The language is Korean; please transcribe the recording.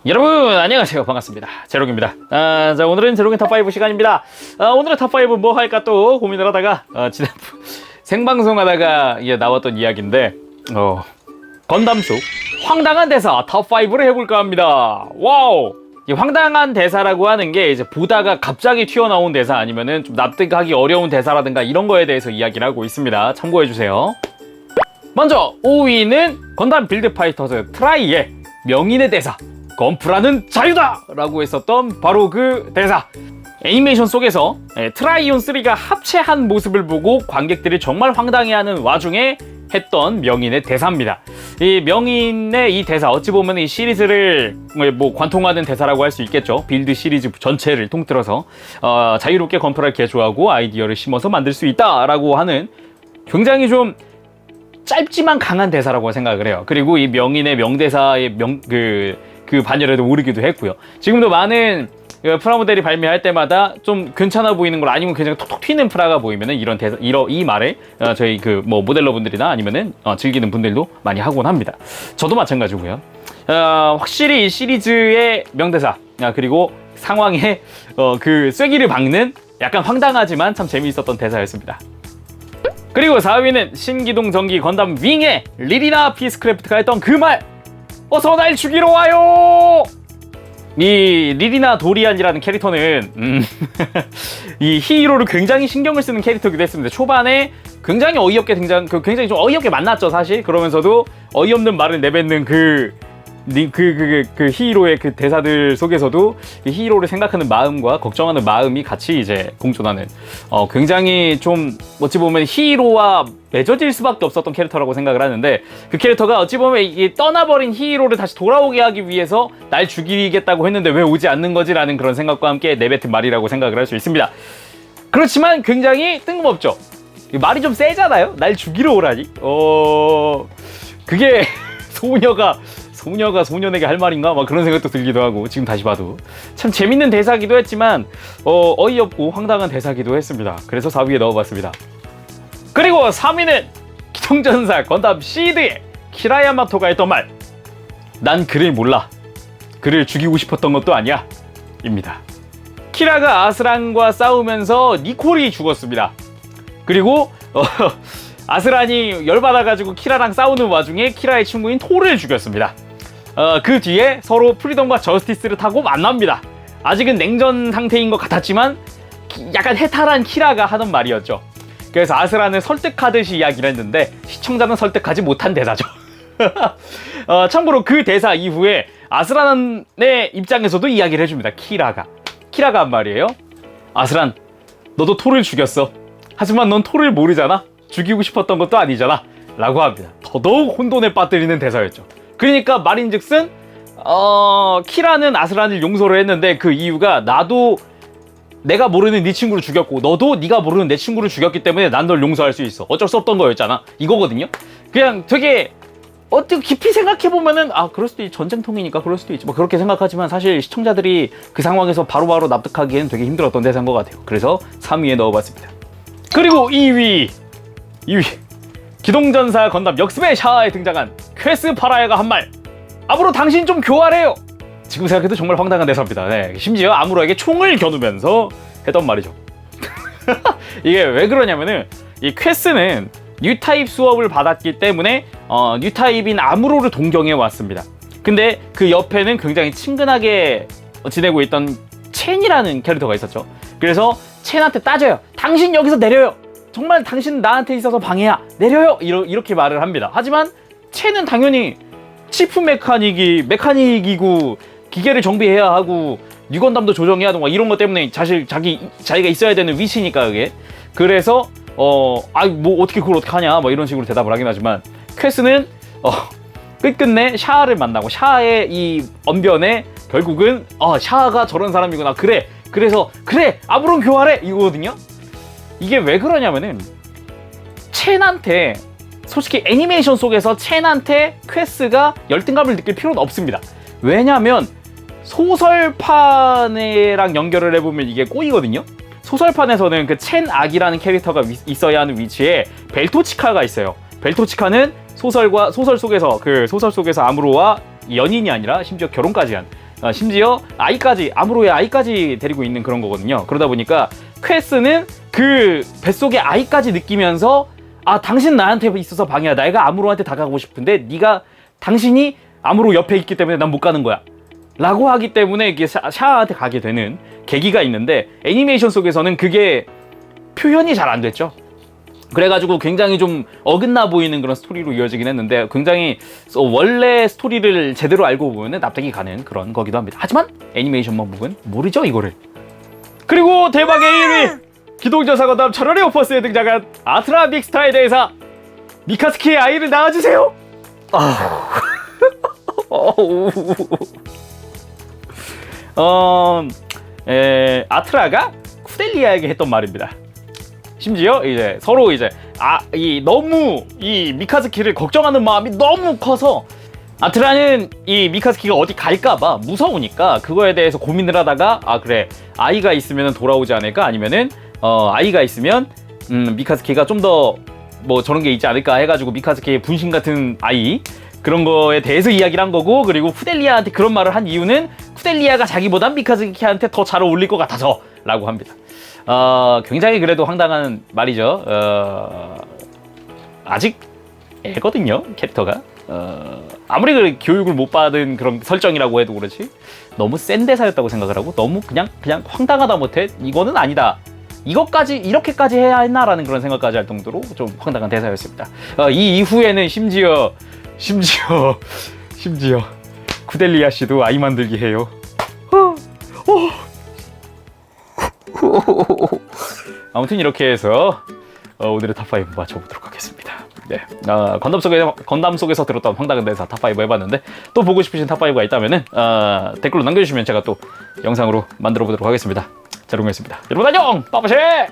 여러분 안녕하세요, 반갑습니다. 제록입니다. 자, 오늘은 제록의 탑5 시간입니다. 오늘의 탑5 뭐 할까 또 고민을 하다가 지난 생방송 하다가 나왔던 이야기인데 건담 속 황당한 대사 탑5를 해볼까 합니다. 와우! 이 황당한 대사라고 하는 게 이제 보다가 갑자기 튀어나온 대사 아니면은 좀 납득하기 어려운 대사라든가 이런 거에 대해서 이야기를 하고 있습니다. 참고해주세요. 먼저 5위는 건담 빌드 파이터즈 트라이의 명인의 대사, 건프라는 자유다! 라고 했었던 바로 그 대사. 애니메이션 속에서 트라이온3가 합체한 모습을 보고 관객들이 정말 황당해하는 와중에 했던 명인의 대사입니다. 이 명인의 이 대사, 어찌 보면 이 시리즈를 뭐 관통하는 대사라고 할 수 있겠죠. 빌드 시리즈 전체를 통틀어서 자유롭게 건프라를 개조하고 아이디어를 심어서 만들 수 있다라고 하는 굉장히 좀 짧지만 강한 대사라고 생각을 해요. 그리고 이 명인의 명대사의 그 반열에도 오르기도 했고요. 지금도 많은 프라모델이 발매할 때마다 좀 괜찮아 보이는 걸, 아니면 굉장히 톡톡 튀는 프라가 보이면은 이런 대사, 이 말을 저희 뭐 모델러분들이나 아니면은 즐기는 분들도 많이 하곤 합니다. 저도 마찬가지고요. 확실히 이 시리즈의 명대사, 그리고 상황에 그 쐐기를 박는 약간 황당하지만 참 재미있었던 대사였습니다. 그리고 4위는 신기동 전기 건담 윙의 리리나 피스크래프트가 했던 그 말! 어서 날 죽이러 와요! 이 리리나 도리안이라는 캐릭터는 이 히이로를 굉장히 신경을 쓰는 캐릭터이기도 했습니다. 초반에 굉장히 어이없게 굉장히 좀 어이없게 만났죠, 사실. 그러면서도 어이없는 말을 내뱉는 그 히이로의 그 대사들 속에서도 이 히이로를 생각하는 마음과 걱정하는 마음이 같이 이제 공존하는 굉장히 좀 어찌 보면 히이로와 맺어질 수밖에 없었던 캐릭터라고 생각을 하는데, 그 캐릭터가 어찌 보면 이 떠나버린 히이로를 다시 돌아오게 하기 위해서 날 죽이겠다고 했는데 왜 오지 않는 거지라는 그런 생각과 함께 내뱉은 말이라고 생각을 할 수 있습니다. 그렇지만 굉장히 뜬금없죠. 말이 좀 세잖아요. 날 죽이러 오라니. 그게 소녀가 소년에게 할 말인가? 막 그런 생각도 들기도 하고, 지금 다시 봐도 참 재밌는 대사기도 했지만 어이없고 황당한 대사기도 했습니다. 그래서 4위에 넣어봤습니다. 그리고 3위는 기동전사 건담 시드의 키라야마토가 했던 말, 난 그를 몰라, 그를 죽이고 싶었던 것도 아니야 입니다. 키라가 아스란과 싸우면서 니콜이 죽었습니다. 그리고 아스란이 열받아가지고 키라랑 싸우는 와중에 키라의 친구인 토를 죽였습니다. 그 뒤에 서로 프리덤과 저스티스를 타고 만납니다. 아직은 냉전 상태인 것 같았지만 약간 해탈한 키라가 하던 말이었죠. 그래서 아스란을 설득하듯이 이야기를 했는데 시청자는 설득하지 못한 대사죠. 참고로 그 대사 이후에 아스란의 입장에서도 이야기를 해줍니다. 키라가 한 말이에요. 아스란, 너도 토를 죽였어. 하지만 넌 토를 모르잖아. 죽이고 싶었던 것도 아니잖아 라고 합니다. 더더욱 혼돈에 빠뜨리는 대사였죠. 그러니까 말인즉슨 키라는 아스란을 용서를 했는데, 그 이유가 나도 내가 모르는 네 친구를 죽였고 너도 네가 모르는 내 친구를 죽였기 때문에 난 널 용서할 수 있어. 어쩔 수 없던 거였잖아, 이거거든요. 그냥 되게 어떻게 깊이 생각해보면은 그럴 수도 있지, 전쟁통이니까 그럴 수도 있지 뭐 그렇게 생각하지만, 사실 시청자들이 그 상황에서 바로바로 납득하기에는 되게 힘들었던 대사인 것 같아요. 그래서 3위에 넣어봤습니다. 그리고 2위 기동전사 건담 역습의 샤아에 등장한 퀘스 파라야가 한 말, 앞으로 당신 좀 교활해요. 지금 생각해도 정말 황당한 대사입니다. 네, 심지어 아무로에게 총을 겨누면서 했던 말이죠. 이게 왜 그러냐면은 이 퀘스는 뉴타입 수업을 받았기 때문에 뉴타입인 아무로를 동경해 왔습니다. 근데 그 옆에는 굉장히 친근하게 지내고 있던 첸이라는 캐릭터가 있었죠. 그래서 첸한테 따져요. 당신 여기서 내려요. 정말 당신은 나한테 있어서 방해야. 내려요. 이렇게 말을 합니다. 하지만 첸은 당연히 치프 메카닉이고 기계를 정비해야 하고 뉴건담도 조정해야 하고 이런 것 때문에 자기가 있어야 되는 위치니까 그게. 그래서 뭐 어떻게 그걸 어떻게 하냐 뭐 이런 식으로 대답을 하긴 하지만, 퀘스는 끝끝내 샤아를 만나고 샤아의 이 언변에 결국은 샤아가 저런 사람이구나, 그래서 아무런 교활해 이거거든요. 이게 왜 그러냐면은 첸한테, 솔직히 애니메이션 속에서 첸한테 퀘스가 열등감을 느낄 필요는 없습니다. 왜냐면 소설판이랑 연결을 해보면 이게 꼬이거든요. 소설판에서는 그 첸 악이라는 캐릭터가 있어야 하는 위치에 벨토치카가 있어요. 벨토치카는 소설 속에서 아무로와 연인이 아니라 심지어 결혼까지 한 심지어 아이까지, 아무로의 아이까지 데리고 있는 그런 거거든요. 그러다 보니까 퀘스는 그 뱃속의 아이까지 느끼면서 아, 당신 나한테 있어서 방해야. 내가 아무로한테 다가가고 싶은데 당신이 아무로 옆에 있기 때문에 난 못 가는 거야 라고 하기 때문에 이게 샤아한테 가게 되는 계기가 있는데, 애니메이션 속에서는 그게 표현이 잘 안 됐죠. 그래가지고 굉장히 좀 어긋나 보이는 그런 스토리로 이어지긴 했는데, 굉장히 원래 스토리를 제대로 알고 보면 납득이 가는 그런 거기도 합니다. 하지만 애니메이션만 보면 모르죠, 이거를. 그리고 대박의 1위! 기동전사 건담 철월의 오퍼스에 등장한 아트라 빅스타에 대해서 미카스키의 아이를 낳아주세요! 아트라가 쿠델리아에게 했던 말입니다. 심지어 이제 서로 이제 너무 이 미카즈키를 걱정하는 마음이 너무 커서 아트라는 이 미카즈키가 어디 갈까봐 무서우니까 그거에 대해서 고민을 하다가 그래, 아이가 있으면 돌아오지 않을까, 아니면은 아이가 있으면 미카즈키가 좀 더 뭐 저런 게 있지 않을까 해가지고 미카즈키의 분신 같은 아이, 그런 거에 대해서 이야기를 한 거고, 그리고 쿠델리아한테 그런 말을 한 이유는 쿠델리아가 자기보단 미카즈키한테 더 잘 어울릴 것 같아서 라고 합니다. 굉장히 그래도 황당한 말이죠. 아직 애거든요, 캐릭터가. 아무리 그래 교육을 못 받은 그런 설정이라고 해도 그렇지, 너무 센 대사였다고 생각을 하고, 너무 그냥 황당하다 못해 이거는 아니다, 이렇게까지 해야 했나라는 그런 생각까지 할 정도로 좀 황당한 대사였습니다. 이 이후에는 심지어 쿠델리아 씨도 아이 만들기 해요. 아무튼 이렇게 해서 오늘의 탑5 맞춰보도록 하겠습니다. 네, 건담 속에서 들었던 황당한 대사 탑5 해봤는데, 또 보고 싶으신 탑5가 있다면은 댓글로 남겨주시면 제가 또 영상으로 만들어 보도록 하겠습니다. 자, 롱이었습니다. 여러분 안녕! 빠빠쉐!